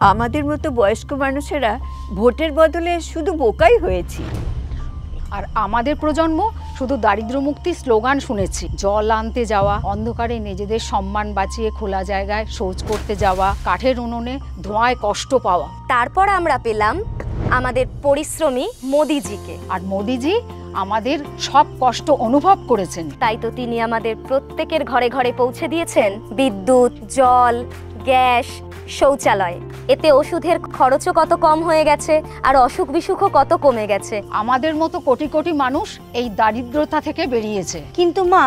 আমাদের মতো বয়স্ক মানুষেরা ভোটের বদলে শুধু বোকাই হয়েছি। আর আমাদের প্রজন্ম শুধু দারিদ্র মুক্তির স্লোগান শুনেছি। জল আনতে যাওয়া, অন্ধকারে নিজেদের সম্মান বাঁচিয়ে খোলা জায়গায় শৌচ করতে যাওয়া, কাঠের উনুনে ধোঁয়ায় কষ্ট পাওয়া। তারপর আমরা পেলাম আমাদের পরিশ্রমী মোদিজিকে। আর মোদিজি আমাদের সব কষ্ট অনুভব করেছেন। তাই তো তিনি আমাদের প্রত্যেকের ঘরে ঘরে পৌঁছে দিয়েছেন বিদ্যুৎ, জল, গ্যাস, শৌচালয়। এতে ওষুধের খরচও কত কম হয়ে গেছে, আর অসুখ বিসুখও কত কমে গেছে। আমাদের মতো কোটি কোটি মানুষ এই দারিদ্রতা থেকে বেরিয়েছে। কিন্তু মা,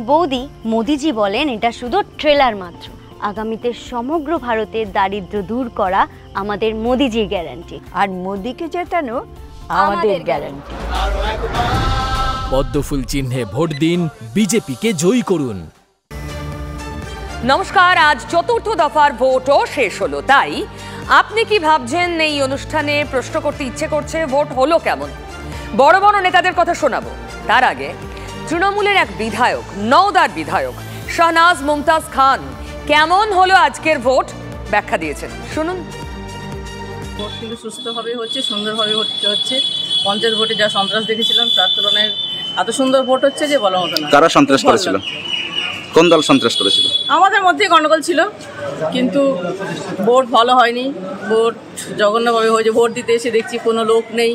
বৌদি, মোদিজি বলেন এটা শুধু ট্রেলার মাত্র। আগামীতে সমগ্র ভারতের দারিদ্র্য দূর করা আমাদের মোদিজির গ্যারান্টি, আর মোদিকে জেতানো আমাদের গ্যারান্টি। পদ্মফুল চিহ্নে ভোট দিন, বিজেপিকে জয়ী করুন। নমস্কার, আজ চতুর্থ দফার ভোটও শেষ হলো। তাই আপনি কি ভাবছেন এই অনুষ্ঠানে প্রশ্ন করতে ইচ্ছে করছে ভোট হলো কেমন? বড় বড় নেতাদের কথা শোনাবো। তার আগে তৃণমূলের এক বিধায়ক, নওদার বিধায়ক শাহনাজ মুমতাজ খান কেমন হলো আজকের ভোট ব্যাখ্যা দিয়েছেন, শুনুন। ভোট কিন্তু সুস্থভাবে হচ্ছে, সুন্দরভাবে হচ্ছে। পঞ্চায়েত ভোটে যা সন্ত্রাস দেখেছিলাম তার তুলনায় এত সুন্দর ভোট হচ্ছে যে বলার মতো না। কারা সন্ত্রাস করেছিল? কোন দল সন্ত্রাস করেছিল? আমাদের মধ্যেই গন্ডগোল ছিল, কিন্তু ভোট ভালো হয়নি। ভোট জঘন্যভাবে হয়েছে। ভোট দিতে এসে দেখছি কোনো লোক নেই।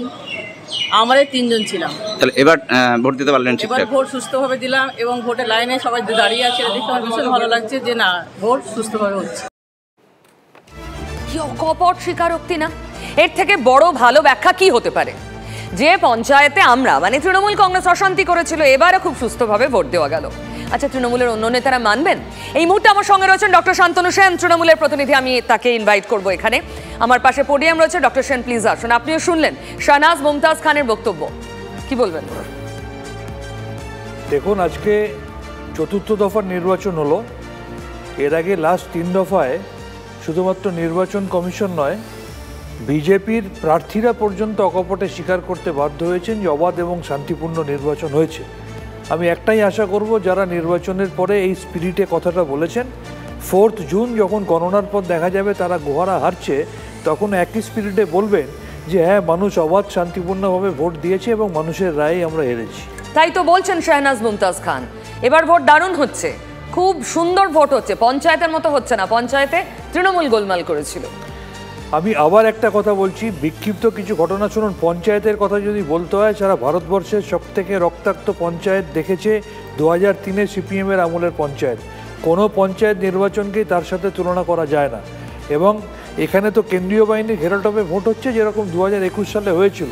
আমরাই 3 জন ছিলাম। তাহলে এবার ভোট দিতে পারলেন ঠিকঠাক? এবার ভোট সুস্থভাবে দিলাম এবং ভোটের লাইনে সবাই দাঁড়িয়ে আছে, দেখতে আমার ভীষণ ভালো লাগছে যে না, ভোট সুস্থভাবে হচ্ছে। কি অকপট স্বীকারোক্তি না? এর থেকে বড় ভালো ব্যাখ্যা কি হতে পারে? যে পঞ্চায়েতে আমরা মানে তৃণমূল কংগ্রেস অশান্তি করেছিল, এবারে খুব সুস্থভাবে ভোট দেওয়া গেল। আচ্ছা, তৃণমূলের অন্য নেতারা মানবেন? এই মুহূর্তে আমার সঙ্গে রয়েছেন ডক্টর শান্তনু সেন, তৃণমূলের প্রতিনিধি। আমি তাকে ইনভাইট করব এখানে। আমার পাশে পোডিয়াম রয়েছে। ডক্টর সেন, প্লিজ আসুন। আপনিও শুনলেন শাহনাজ মুমতাজ খানের বক্তব্য, কি বলবেন? দেখুন, আজকে চতুর্থ দফার নির্বাচন হলো। এর আগে লাস্ট 3 দফায় শুধুমাত্র নির্বাচন কমিশন নয়, বিজেপির প্রার্থীরা পর্যন্ত অকপটে স্বীকার করতে বাধ্য হয়েছেন যে অবাধ এবং শান্তিপূর্ণ নির্বাচন হয়েছে। আমি একটাই আশা করব, যারা নির্বাচনের পরে এই স্পিরিটে কথাটা বলেছেন, 4 জুন যখন গণনার পর দেখা যাবে তারা গোহারা হারছে, তখন একই স্পিরিটে বলবেন যে হ্যাঁ, মানুষ অবাধ শান্তিপূর্ণভাবে ভোট দিয়েছে এবং মানুষের রায়ে আমরা হেরেছি। তাই তো বলছেন শাহনাজ মুমতাজ খান। এবার ভোট দারুণ হচ্ছে, খুব সুন্দর ভোট হচ্ছে, পঞ্চায়েতের মতো হচ্ছে না। পঞ্চায়েতে তৃণমূল গোলমাল করেছিল। আমি আবার একটা কথা বলছি, বিক্ষিপ্ত কিছু ঘটনা শুনুন। পঞ্চায়েতের কথা যদি বলতে হয়, সারা ভারতবর্ষের সবথেকে রক্তাক্ত পঞ্চায়েত দেখেছে 2003-এ সিপিএমের আমলের পঞ্চায়েত। কোনো পঞ্চায়েত নির্বাচনকেই তার সাথে তুলনা করা যায় না। এবং এখানে তো কেন্দ্রীয় বাহিনীর ঘেরাটোপে ভোট হচ্ছে, যেরকম 2021 সালে হয়েছিল।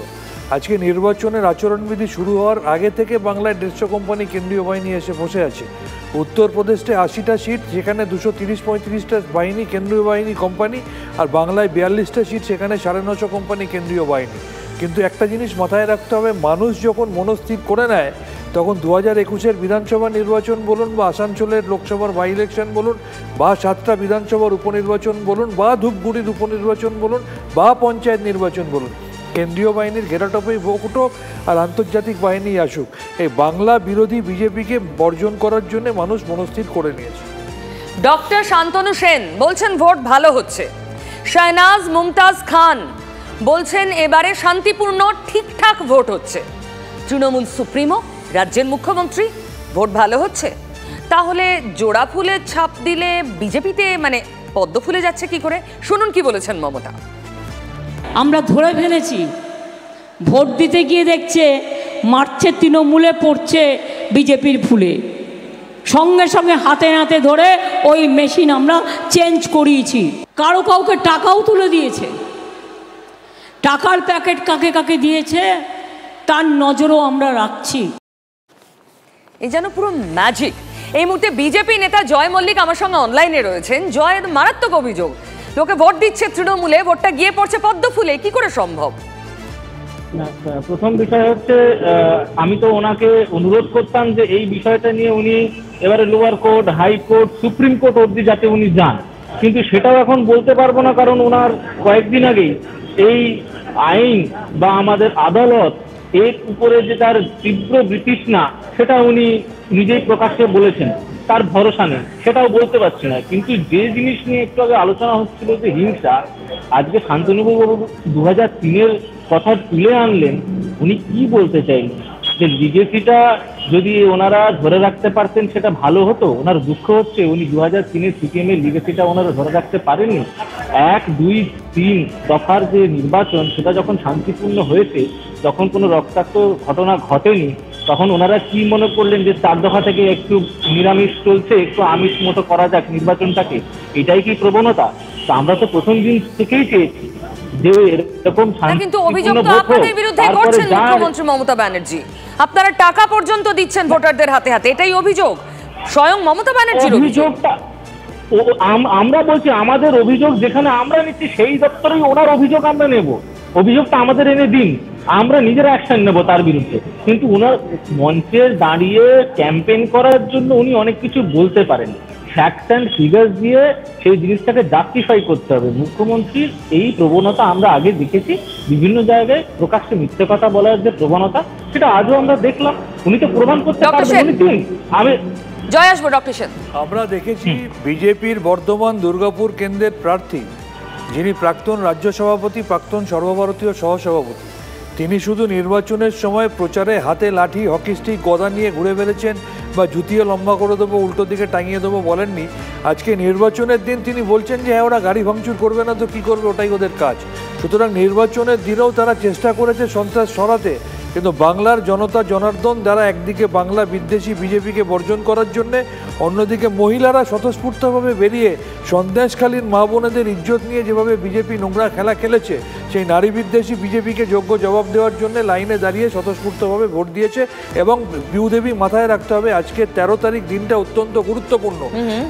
আজকে নির্বাচনের আচরণবিধি শুরু হওয়ার আগে থেকে বাংলায় 150 কোম্পানি কেন্দ্রীয় বাহিনী এসে বসে আছে। উত্তরপ্রদেশে 80টা সিট, যেখানে 230-35টা বাহিনী কেন্দ্রীয় বাহিনী কোম্পানি, আর বাংলায় 42টা সিট, সেখানে 950 কোম্পানি কেন্দ্রীয় বাহিনী। কিন্তু একটা জিনিস মাথায় রাখতে হবে, মানুষ যখন মনস্থির করে নেয়, তখন 2021-এর বিধানসভা নির্বাচন বলুন, বা আসানসোলের লোকসভার বাই ইলেকশন বলুন, বা 7টা বিধানসভার উপনির্বাচন বলুন, বা ধূপগুড়ির উপনির্বাচন বলুন, বা পঞ্চায়েত নির্বাচন বলুন, কেন্দ্রীয় বাহিনীর ঘেরাটোপেই ভোট উঠুক আর আন্তর্জাতিক বাহিনী আসুক, এই বাংলা বিরোধী বিজেপিকে বর্জন করার জন্য মানুষ মনস্থির করে নিয়েছে। ডক্টর শান্তনু সেন বলছেন ভোট ভালো হচ্ছে। শাহনাজ মুমতাজ খান বলছেন এবারে শান্তিপূর্ণ ঠিকঠাক ভোট হচ্ছে। তৃণমূল সুপ্রিমো, রাজ্যের মুখ্যমন্ত্রী, ভোট ভালো হচ্ছে। তাহলে জোড়া ফুলের ছাপ দিলে বিজেপিতে মানে পদ্ম ফুলে যাচ্ছে কি করে? শুনুন কি বলেছেন মমতা। আমরা ধরে ফেলেছি, ভোট দিতে গিয়ে দেখছে মারছে তৃণমূলে, পড়ছে বিজেপির ফুলে। সঙ্গে সঙ্গে হাতে নাতে ধরে ওই মেশিন আমরা চেঞ্জ করিয়েছি। কাউকে টাকাও তুলে দিয়েছে। টাকার প্যাকেট কাকে কাকে দিয়েছে তার নজরও আমরা রাখছি। এই যেন পুরো ম্যাজিক। এই মুহূর্তে বিজেপি নেতা জয় মল্লিক আমার সঙ্গে অনলাইনে রয়েছেন। জয়ের মারাত্মক অভিযোগ, লোকে ভোট দিচ্ছে তৃণমূলে, ভোটটা গিয়ে পড়ছে পদ্ম ফুলে, কি করে সম্ভব? প্রথম বিষয় হচ্ছে, আমি তো ওনাকে অনুরোধ করতাম যে এই বিষয়টা নিয়ে উনি এবারে lower court, high court, supreme court অবধি যাতে উনি যান, কিন্তু সেটাও এখন বলতে পারবো না, কারণ ওনার কয়েকদিন আগেই এই আইন বা আমাদের আদালত এর উপরে যে তার তীব্র বিতৃষ্ণা, সেটা উনি নিজেই প্রকাশ্যে বলেছেন। তার ভরসা নেই, সেটাও বলতে পারছি না। কিন্তু যে জিনিস নিয়ে একটু আগে আলোচনা হচ্ছিল যে হিংসা, আজকে শান্তনুবাবু 2003-এর কথা তুলে আনলেন। উনি কি বলতে চাইলেন? যে লিগেসিটা যদি ওনারা ধরে রাখতে পারতেন সেটা ভালো হতো। ওনার দুঃখ হচ্ছে উনি 2003-এর সিপিএমের লিগেসিটা ওনারা ধরে রাখতে পারেননি। 1, 2, 3 দফার যে নির্বাচন, সেটা যখন শান্তিপূর্ণ হয়েছে, যখন কোনো রক্তাক্ত ঘটনা ঘটেনি, তখন ওনারা কি মনে করলেন যে 4 দফা থেকে একটু নিরামিষ চলছে, একটু আমিষ মতো করা যাক নির্বাচনটাকে, এটাই কি প্রবণতা? তো আমরা তো প্রথম দিন থেকেই চেয়েছি যে এরকম কিন্তু অভিযোগ তো আপনাদের বিরুদ্ধে করছেন মুখ্যমন্ত্রী মমতা ব্যানার্জি। আপনারা টাকা পর্যন্ত দিচ্ছেন ভোটারদের হাতে হাতে, এটাই অভিযোগ স্বয়ং মমতা ব্যানার্জির অভিযোগটা। আমরা বলছি আমাদের অভিযোগ যেখানে আমরা নিচ্ছি সেই দপ্তরেই ওনার অভিযোগ আমরা নেব। অভিযোগটা আমাদের এনে দিন, আমরা নিজেরা অ্যাকশন নেব তার বিরুদ্ধে। কিন্তু ওনার মঞ্চে দাঁড়িয়ে ক্যাম্পেইন করার জন্য উনি অনেক কিছু বলতে পারেন, ফ্যাক্টস অ্যান্ড ফিগার্স দিয়ে সেই জিনিসটাকে জাস্টিফাই করতে হবে। মুখ্যমন্ত্রীর এই প্রবণতা আমরা আগে দেখেছি, বিভিন্ন জায়গায় প্রকাশ্যে মিথ্যে কথা বলার যে প্রবণতা, সেটা আজও আমরা দেখলাম। উনি তো প্রমাণ করতে পারবেন। আমি জয় আসবো ডক্টর সেন। আমরা দেখেছি বিজেপির বর্ধমান দুর্গাপুর কেন্দ্রের প্রার্থী, যিনি প্রাক্তন রাজ্য সভাপতি, প্রাক্তন সর্বভারতীয় সহসভাপতি, তিনি শুধু নির্বাচনের সময় প্রচারে হাতে লাঠি, হকি স্টিক, গদা নিয়ে ঘুরে বেড়েছেন বা জুতিয়ে লম্বা করে দেবো, উল্টো দিকে টাঙিয়ে দেবো বলেননি। আজকে নির্বাচনের দিন তিনি বলছেন যে হ্যাঁ ওরা গাড়ি ভাঙচুর করবে না তো কী করবে, ওটাই ওদের কাজ। সুতরাং নির্বাচনের দিনেও তারা চেষ্টা করেছে সন্ত্রাস সরাতে, কিন্তু বাংলার জনতা জনার্দন যারা একদিকে বাংলা বিদ্বেষী বিজেপিকে বর্জন করার জন্যে, অন্যদিকে মহিলারা স্বতঃস্ফূর্তভাবে বেরিয়ে সন্দেশখালীর মা বোনেদের ইজ্জত নিয়ে যেভাবে বিজেপি নোংরা খেলা খেলেছে, সেই নারী বিদ্বেষী বিজেপিকে যোগ্য জবাব দেওয়ার জন্য লাইনে দাঁড়িয়ে স্বতঃস্ফূর্তভাবে ভোট দিয়েছে। এবং বিউদেবী মাথায় রাখতে হবে, আজকে 13 তারিখ দিনটা অত্যন্ত গুরুত্বপূর্ণ।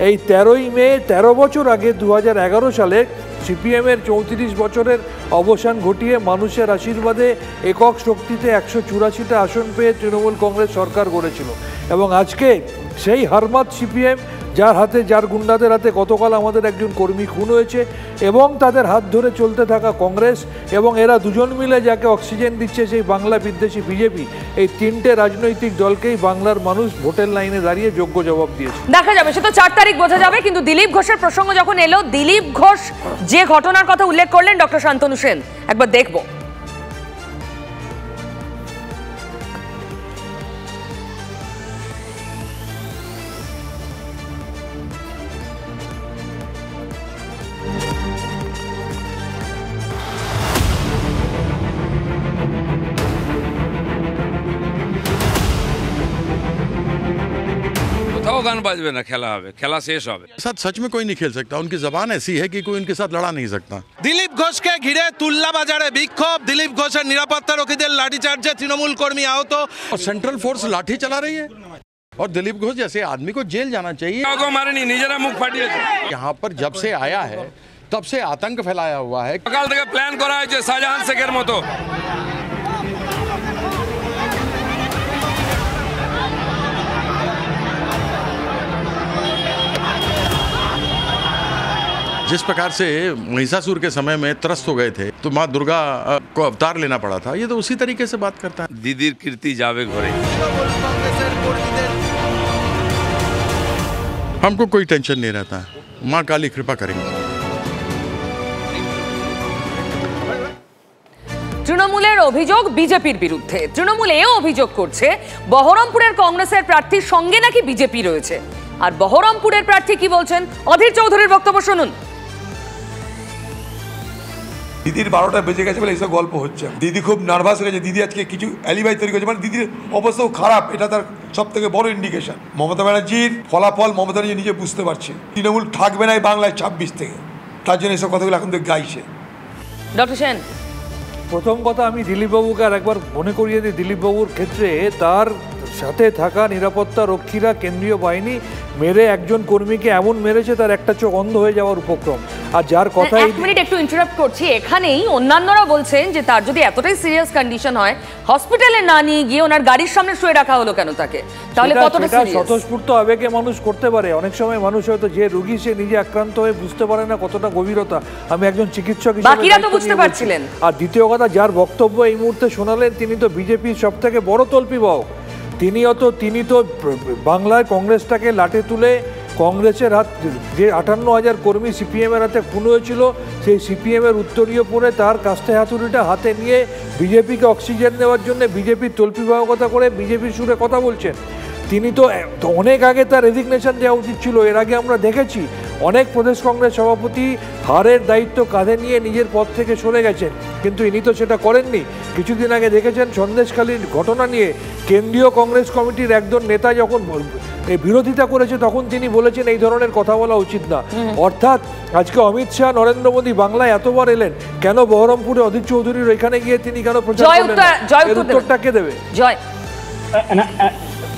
এই 13ই মে 13 বছর আগে 2011 সালে সিপিএমের 34 বছরের অবসান ঘটিয়ে মানুষের আশীর্বাদে একক শক্তিতে 184টা আসন পেয়ে তৃণমূল কংগ্রেস সরকার গড়েছিল। এবং আজকে সেই হারমাত সিপিএম, যার হাতে, যার গুন্ডাদের হাতে গতকাল আমাদের একজন কর্মী খুন হয়েছে, এবং তাদের হাত ধরে চলতে থাকা কংগ্রেস, এবং এরা দুজন মিলে যাকে অক্সিজেন দিচ্ছে সেই বাংলা বিদ্বেষী বিজেপি, এই তিনটে রাজনৈতিক দলকেই বাংলার মানুষ ভোটের লাইনে দাঁড়িয়ে যোগ্য জবাব দিয়েছে। দেখা যাবে, সে তো 4 তারিখ বোঝা যাবে। কিন্তু দিলীপ ঘোষের প্রসঙ্গ যখন এলো, দিলীপ ঘোষ যে ঘটনার কথা উল্লেখ করলেন ডক্টর শান্তনু সেন, একবার দেখবো। गान बाजबे ना खेला হবে, খেলা শেষ হবে। साथ सच में कोई नहीं खेल सकता, उनकी जबान ऐसी है कि कोई उनके साथ लड़ा नहीं सकता। দিলীপ ঘোষকে ঘিরে তুল্লা বাজারে বিক্ষোভ, দিলীপ ঘোষের নিরাপত্তারক্ষীদের লাঠিচার্জে তৃণমূল কর্মী আহত। और सेंट्रल फोर्स लाठी चला रही है, और दिलीप घोष जैसे आदमी को जेल जाना चाहिए। মারেনি, নিজেরা মুখ ফাটিয়েছে। यहाँ पर जब से आया है तब से आतंक फैलाया हुआ है। সকাল থেকে প্ল্যান করা হয়েছে শাহজাহান শেখের মতো। जिस प्रकार से महिषासुर के समय में त्रस्त हो गए थे तो माँ दुर्गा को अवतार लेना पड़ा था, ये तो उसी तरीके से बात करता है। দিদির কীর্তি যাবে ঘরে। हमको कोई टेंशन नहीं रहता, माँ काली कृपा करेंगे। তৃণমূলের অভিযোগ বিজেপির বিরুদ্ধে। তৃণমূল এও অভিযোগ করছে বহরমপুরের কংগ্রেসের প্রার্থীর সঙ্গে নাকি বিজেপি রয়েছে। আর বহরমপুরের প্রার্থী কি বলছেন, অধীর চৌধুরীর বক্তব্য শুনুন। দিদির 12টা বেজে গেছে বলে এইসব গল্প হচ্ছে। দিদি খুব নার্ভাস হয়ে গেছে, দিদি আজকে কিছু অ্যালিবাই তৈরি করেছে, মানে দিদির অবস্থাও খারাপ, এটা তার সব থেকে বড় ইন্ডিকেশন। মমতা ব্যানার্জির ফলাফল মমতা ব্যানার্জি নিজে বুঝতে পারছে, তৃণমূল থাকবে না এই বাংলায় 26 থেকে, তার জন্য এইসব কথাগুলো এখন তো গাইছে। ডক্টর সেন, প্রথম কথা আমি দিলীপবাবুকে আর একবার মনে করিয়ে দিই, দিলীপবাবুর ক্ষেত্রে তার সাথে থাকা নিরাপত্তা রক্ষীরা, কেন্দ্রীয় বাহিনী মেরে একজন কর্মীকে এমন মেরেছে তার একটা চোখ অন্ধ হয়ে যাওয়ার উপক্রম। আর যার কথা, এক মিনিট একটু ইন্টারাপ্ট করছি, এখানেই অন্যান্যরা বলছেন যে তার যদি এতটাই সিরিয়াস কন্ডিশন হয়, হসপিটালে না নিয়ে গিয়ে ওনার গাড়ির সামনে শুয়ে রাখা হলো কেন তাকে? তাহলে কতটা সিরিয়াস? স্বতঃস্ফূর্ত আবেগে মানুষ করতে পারে, অনেক সময় মানুষ হয়তো যে রোগী সে নিজে আক্রান্ত হয়ে বুঝতে পারে না কতটা গভীরতা। আমি একজন চিকিৎসক হিসেবে বাকিরা তো বুঝতে পারছিলেন। আর দ্বিতীয় কথা, যার বক্তব্য এই মুহূর্তে শোনালেন তিনি তো বিজেপির সবথেকে বড় তল্পিবাহক। তিনি তো বাংলায় কংগ্রেসটাকে লাটে তুলে কংগ্রেসের হাত যে 58,000 কর্মী সিপিএমের হাতে খুন হয়েছিল সেই সিপিএমের উত্তরীয় পরে তার কাস্তে হাতুড়িটা হাতে নিয়ে বিজেপিকে অক্সিজেন দেওয়ার জন্য বিজেপির তল্পিবাহকতা করে বিজেপির সুরে কথা বলছেন। তিনি তো অনেক আগে তার রেজিগনেশন দেওয়া উচিত ছিল। এর আগে আমরা দেখেছি অনেক প্রদেশ কংগ্রেস সভাপতি হারের দায়িত্ব কাঁধে নিয়ে নিজের পদ থেকে সরে গেছেন, কিন্তু ইনি তো সেটা করেননি। কিছুদিন আগে দেখেছেন সন্দেশখালীর ঘটনা নিয়ে কেন্দ্রীয় কংগ্রেস কমিটির একজন নেতা যখন বিরোধিতা করেছে তখন তিনি বলেছেন এই ধরনের কথা বলা উচিত না। অর্থাৎ আজকে অমিত শাহ নরেন্দ্র মোদী বাংলায় এতবার এলেন, কেন বহরমপুরে অধীর চৌধুরীর এখানে গিয়ে তিনি কেন প্রচার করলেন না? এর উত্তরটা কে দেবে?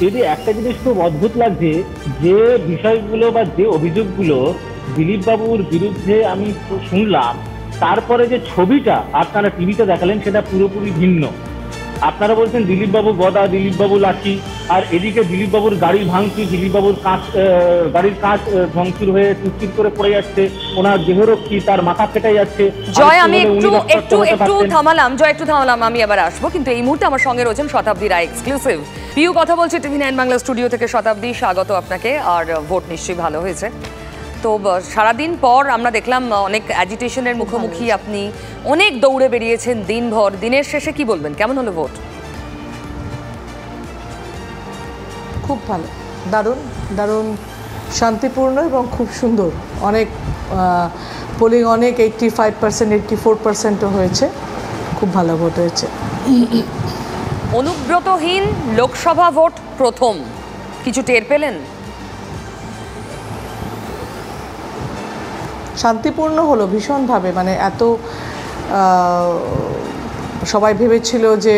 যদি একটা জিনিস খুব অদ্ভুত লাগছে, যে বিষয়গুলো বা যে অভিযোগগুলো দিলীপ বাবুর বিরুদ্ধে আমি শুনলাম, তারপরে যে ছবিটা আপনারা টিভিতে দেখালেন সেটা পুরোপুরি ভিন্ন। আপনারা বলছেন দিলীপ বাবু গদা, দিলীপ বাবু লাঠি, আর এদিকে দিলীপ বাবুর গাড়ি ভাঙচুর, দিলীপ বাবুর গাড়ির কাঁচ ভাঙচুর হয়ে চুরচুর করে পড়ে যাচ্ছে, ওনার দেহরক্ষী, তার মাথা ফেটে যাচ্ছে। জয়, আমি একটু থামালাম, আমি আবার আসবো, কিন্তু এই মুহূর্তে আমার সঙ্গে রয়েছেন শতাব্দী রায় এক্সক্লুসিভ। পিউ কথা বলছে TV9 বাংলা স্টুডিও থেকে। শতাব্দী, স্বাগত আপনাকে। আর ভোট নিশ্চয়ই ভালো হয়েছে। তো সারাদিন পর আমরা দেখলাম অনেক অ্যাজিটেশনের মুখোমুখি আপনি, অনেক দৌড়ে বেরিয়েছেন দিনভর। দিনের শেষে কি বলবেন, কেমন হলো ভোট? খুব ভালো, দারুণ দারুণ, শান্তিপূর্ণ এবং খুব সুন্দর। অনেক পোলিং অনেক 85%, 84%ও হয়েছে। খুব ভালো ভোট হয়েছে। অনুব্রতহীন লোকসভা ভোট প্রথম, কিছু টের পেলেন? শান্তিপূর্ণ হলো ভীষণভাবে, মানে এত সবাই ভেবেছিল যে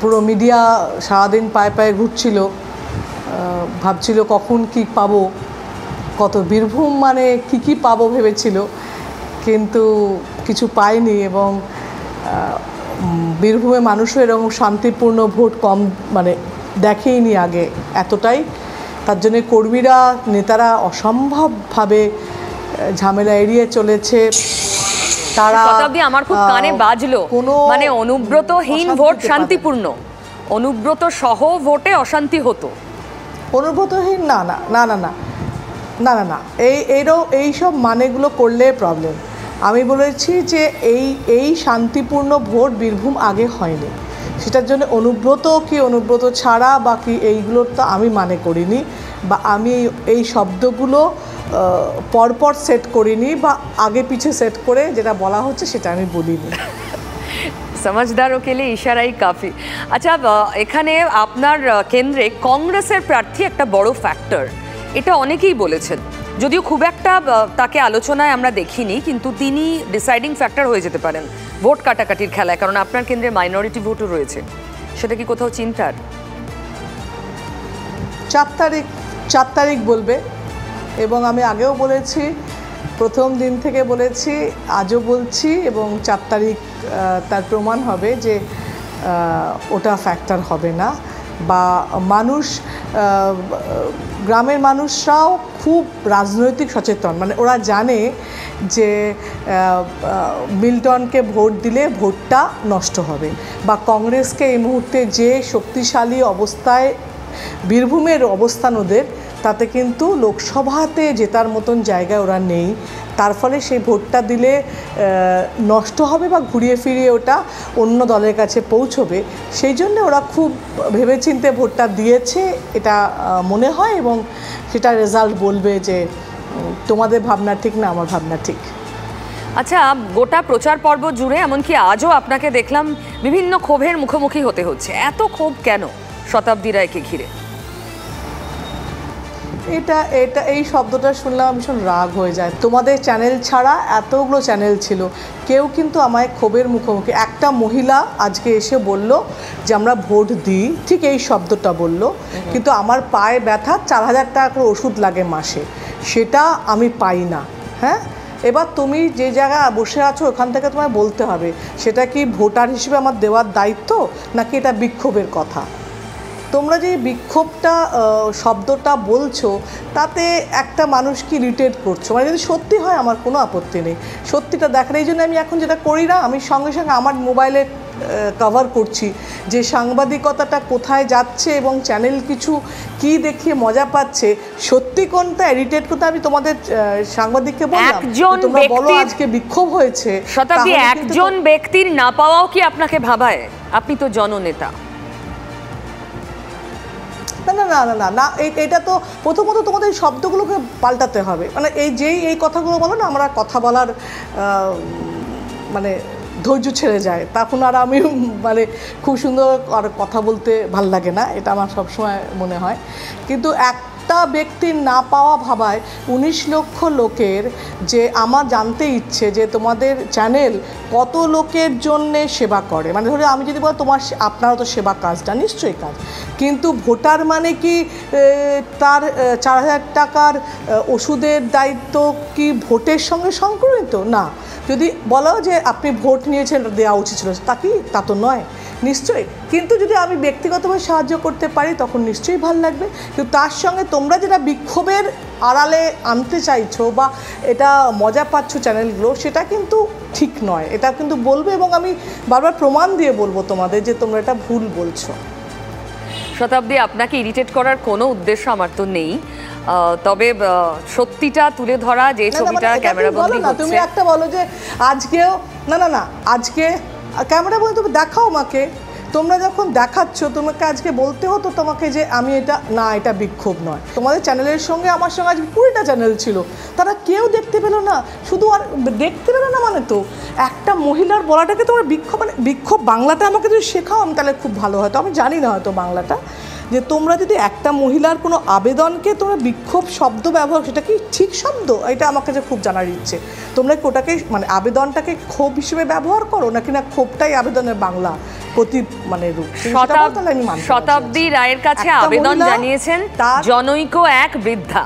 পুরো মিডিয়া সারাদিন পায়ে পায়ে ঘুরছিল, ভাবছিল কখন কি পাবো, কত বীরভূম মানে কি পাবো ভেবেছিল, কিন্তু কিছু পায়নি। এবং বীরভূমে মানুষও এরকম শান্তিপূর্ণ ভোট কম মানে দেখেইনি আগে এতটাই। তার জন্য কর্মীরা, নেতারা অসম্ভবভাবে ঝামেলা এড়িয়ে চলেছে। তারা আমার খুব কানে বাজলো, মানে অনুব্রতহীন ভোট শান্তিপূর্ণ, অনুব্রত সহ ভোটে অশান্তি হতো। অনুব্রতহীন না না না না না না না না এইসব মানেগুলো করলে প্রবলেম। আমি বলেছি যে এই শান্তিপূর্ণ ভোট বীরভূম আগে হয়নি, সেটার জন্য অনুব্রত কি অনুব্রত ছাড়া বা কি এইগুলোর তো আমি মানে করিনি, বা আমি এই শব্দগুলো পরপর সেট করিনি বা আগে পিছে সেট করে যেটা বলা হচ্ছে সেটা আমি বলিনি। समझदारों के लिए इशाराई काफ़ी। আচ্ছা, এখানে আপনার কেন্দ্রে কংগ্রেসের প্রার্থী একটা বড় ফ্যাক্টর, এটা অনেকেই বলেছেন, যদিও খুব একটা তাকে আলোচনায় আমরা দেখিনি, কিন্তু তিনি ডিসাইডিং ফ্যাক্টর হয়ে যেতে পারেন ভোট কাটাকাটির খেলায়, কারণ আপনার কেন্দ্রে মাইনরিটি ভোটও রয়েছে। সেটা কি কোথাও চিন্তার? 4 তারিখ বলবে, এবং আমি আগেও বলেছি, প্রথম দিন থেকে বলেছি, আজও বলছি, এবং 4 তারিখ তার প্রমাণ হবে যে ওটা ফ্যাক্টর হবে না। বা মানুষ, গ্রামের মানুষরাও খুব রাজনৈতিক সচেতন, মানে ওরা জানে যে মিল্টনকে ভোট দিলে ভোটটা নষ্ট হবে, বা কংগ্রেসকে এই মুহূর্তে যে শক্তিশালী অবস্থায় বীরভূমের অবস্থান ওদের, তাতে কিন্তু লোকসভাতে জেতার মতন জায়গায় ওরা নেই। তার ফলে সেই ভোটটা দিলে নষ্ট হবে বা ঘুরিয়ে ফিরিয়ে ওটা অন্য দলের কাছে পৌঁছবে। সেই জন্য ওরা খুব ভেবেচিন্তে ভোটটা দিয়েছে এটা মনে হয়, এবং সেটা রেজাল্ট বলবে যে তোমাদের ভাবনা ঠিক না আমার ভাবনা ঠিক। আচ্ছা, গোটা প্রচার পর্ব জুড়ে এমনকি আজও আপনাকে দেখলাম বিভিন্ন ক্ষোভের মুখোমুখি হতে হচ্ছে। এত ক্ষোভ কেন শতাব্দী রায়কে ঘিরে? এই শব্দটা শুনলাম ভীষণ রাগ হয়ে যায়। তোমাদের চ্যানেল ছাড়া এতগুলো চ্যানেল ছিল, কেউ কিন্তু আমায় ক্ষোভের মুখোমুখি, একটা মহিলা আজকে এসে বলল যে আমরা ভোট দিই, ঠিক এই শব্দটা বলল, কিন্তু আমার পায়ে ব্যথা 4000 টাকা করে ওষুধ লাগে মাসে, সেটা আমি পাই না। হ্যাঁ, এবার তুমি যে জায়গায় বসে আছো ওখান থেকে তোমায় বলতে হবে সেটা কি ভোটার হিসেবে আমার দেওয়ার দায়িত্ব, নাকি এটা বিক্ষোভের কথা। তোমরা যে বিক্ষোভটা শব্দটা বলছো, তাতে একটা মানুষকে ইরিটেট করছো, মানে যদি সত্যি হয় আমার কোনো আপত্তি নেই, সত্যিটা দেখার। এই জন্য আমি এখন যেটা করি না, আমি সঙ্গে সঙ্গে আমার মোবাইলে কভার করছি, যে সাংবাদিকতাটা কোথায় যাচ্ছে এবং চ্যানেল কিছু কি দেখিয়ে মজা পাচ্ছে, সত্যি কোনটা এডিটেড কোনটা আমি তোমাদের সাংবাদিককে বললাম, তোমরা বলো আজকে বিক্ষোভ হয়েছে। শতাব্দী, একজন ব্যক্তির না পাওয়াও কি আপনাকে ভাবায়? আপনি তো জননেতা। না না না না না না, এটা তো প্রথমত তোমাদের শব্দগুলোকে পাল্টাতে হবে। মানে এই কথাগুলো বলো না, আমরা কথা বলার মানে ধৈর্য ছেড়ে যায়, তখন আর আমি মানে খুব সুন্দর আর কথা বলতে ভাল লাগে না, এটা আমার সবসময় মনে হয়। কিন্তু একটা ব্যক্তির না পাওয়া ভাবায় 19 লক্ষ লোকের যে আমার জানতে ইচ্ছে যে তোমাদের চ্যানেল কত লোকের জন্যে সেবা করে। মানে ধরো আমি যদি বলি আপনারা তো সেবা কাজটা নিশ্চয়ই কাজ, কিন্তু ভোটার মানে কি তার 4000 টাকার ওষুধের দায়িত্ব কি ভোটের সঙ্গে সংক্রামিত? না। যদি বলো যে আপনি ভোট নিয়েছেন, দেওয়া উচিত ছিল, তা তো নয় নিশ্চয়ই। কিন্তু যদি আমি ব্যক্তিগতভাবে সাহায্য করতে পারি তখন নিশ্চয়ই ভালো লাগবে। কিন্তু তার সঙ্গে তোমরা যেটা বিক্ষোভের আড়ালে আনতে চাইছো বা এটা মজা পাচ্ছ চ্যানেলগুলো, সেটা কিন্তু ঠিক নয়। এটা কিন্তু বলবো এবং আমি বারবার প্রমাণ দিয়ে বলবো তোমাদের যে তোমরা এটা ভুল বলছো। শতাব্দী, আপনাকে ইরিটেট করার কোনো উদ্দেশ্য আমার তো নেই, তবে সত্যিটা তুলে ধরা, যে ছবিটা ক্যামেরাবন্দি হচ্ছে, তুমি একটা বলো যে আজকেও না না না আজকে ক্যামেরাবন্দি তুমি দেখাও আমাকে, তোমরা যখন দেখাচ্ছ তোমাকে আজকে বলতে হতো তোমাকে যে আমি এটা বিক্ষোভ নয়। তোমাদের চ্যানেলের সঙ্গে আমার সঙ্গে আজকে 20টা চ্যানেল ছিল, তারা কেউ দেখতে পেলো না। শুধু আর দেখতে পেলো না মানে তো একটা মহিলার বলাটাকে তোমার বিক্ষোভ, মানে বিক্ষোভ বাংলাটা আমাকে যদি শেখাও আমি তাহলে খুব ভালো হয়তো, আমি জানি না হয়তো বাংলাটা, যে তোমরা যদি একটা মহিলার কোনো আবেদনকে তোমরা বিক্ষোভ শব্দ ব্যবহার, সেটা কি ঠিক শব্দ? এটা আমার কাছে খুব জানার ইচ্ছে। তোমরা কি ওটাকে মানে আবেদনটাকে ক্ষোভ হিসেবে ব্যবহার করো, নাকি না ক্ষোভটাই আবেদনের বাংলা প্রতি মানে রূপ? শতাব্দী রায়ের কাছে আবেদন জানিয়েছেন জনৈক এক বৃদ্ধা।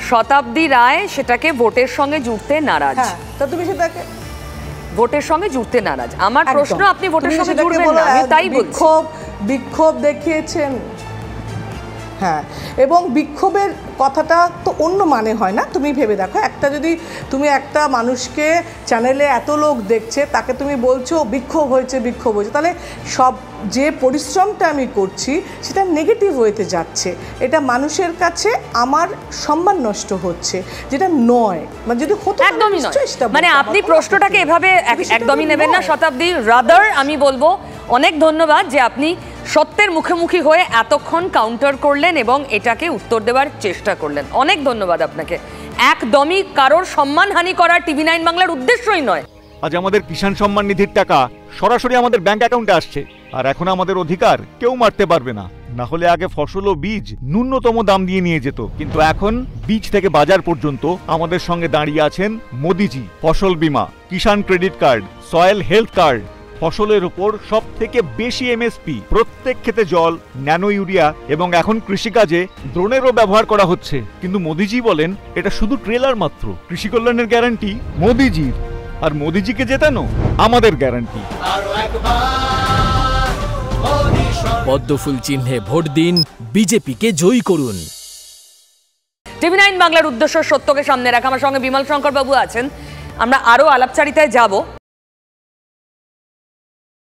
শতাব্দী রায় সেটাকে ভোটের সঙ্গে জুড়তে নারাজ। তা তুমি সেটাকে ভোটের সঙ্গে জুড়তে নারাজ। আমার প্রশ্ন, আপনি ভোটের সঙ্গে জুড়বেন না, আমি তাই বলছি। বিক্ষোভ দেখিয়েছেন, হ্যাঁ, এবং বিক্ষোভের কথাটা তো অন্য মানে হয় না। তুমি ভেবে দেখো, তুমি একটা মানুষকে চ্যানেলে এত লোক দেখছে, তাকে তুমি বলছো বিক্ষোভ হয়েছে, তাহলে সব যে পরিশ্রমটা আমি করছি সেটা নেগেটিভ ওয়েতে যাচ্ছে, এটা মানুষের কাছে আমার সম্মান নষ্ট হচ্ছে, যেটা নয়। মানে যদি হতো একদমই নয়, মানে আপনি প্রশ্নটাকে এভাবে একদমই নেবেন না শতাব্দী। রাদার আমি বলবো অনেক ধন্যবাদ যে আপনি সত্যের মুখোমুখি হয়ে এতক্ষণ কাউন্টার করলেন এবং এটাকে উত্তর দেওয়ার চেষ্টা করলেন। অনেক ধন্যবাদ আপনাকে। একদমই কারোর সম্মানহানি করা TV9 বাংলার উদ্দেশ্যই নয়। আজ আমাদের কিষাণ সম্মান নিধির টাকা সরাসরি আমাদের ব্যাংক অ্যাকাউন্টে আসছে, আর এখন আমাদের অধিকার কেউ মারতে পারবে না। না হলে আগে ফসল ও বীজ ন্যূনতম দাম দিয়ে নিয়ে যেত, কিন্তু এখন বীজ থেকে বাজার পর্যন্ত আমাদের সঙ্গে দাঁড়িয়ে আছেন মোদিজি। ফসল বীমা, Kisan credit card, soil health card, ফসলের উপর সব থেকে বেশি MSP, প্রত্যেক ক্ষেতে জল, ন্যানো ইউরিয়া এবং এখন কৃষিকাজে ড্রোনেরও ব্যবহার করা হচ্ছে। কিন্তু মোদিজি বলেন এটা শুধু ট্রেলার মাত্র। কৃষি কল্যাণের গ্যারান্টি মোদিজির, আর মোদিজিকে জেতানো আমাদের গ্যারান্টি। পদ্মফুল চিহ্নে ভোট দিন, বিজেপিকে জয়ী করুন। TV9 বাংলার উদ্দেশ্য সত্যকে সামনে রাখা। আমার সঙ্গে বিমল শঙ্কর বাবু আছেন, আমরা আরো আলাপচারিতায় যাব।